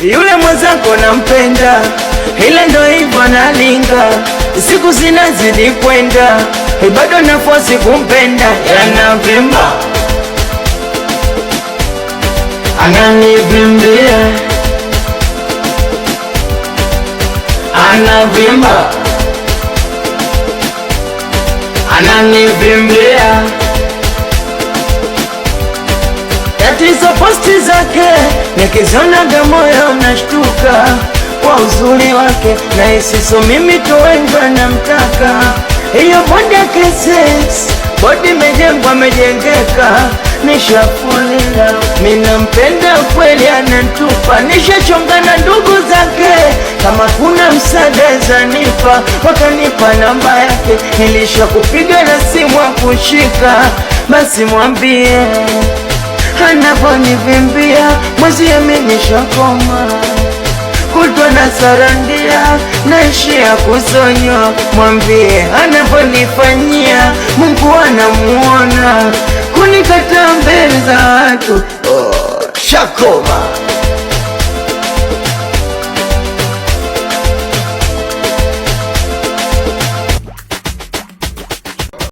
Yule mwenzako nampenda, ila ndo hivyo nalinga, siku zinazidi kwenda, bado nafasi kumpenda. Yanavimba, ananivimbia, anavimba, ananivimbia. Tatizo posti zake nikizionaga moyo unashtuka, kwa uzuri wake na isiso mimi tu wengi wanamtaka. Hiyo bodi yake sex, bodi mejengwa mejengeka, nishafulila mina mpenda kweli anantupa. Nishachonga na ndugu zake, kama kuna msaada zanipa, wakanipa namba yake. Nilisha kupiga na simu akushika, basi mwambie anaponivimbia mwezi amenishakoma, kutwa na sarandia naishia kusonywa. Mwambie anaponifanyia Mungu anamuona, kunikata mbele za watu shakoma.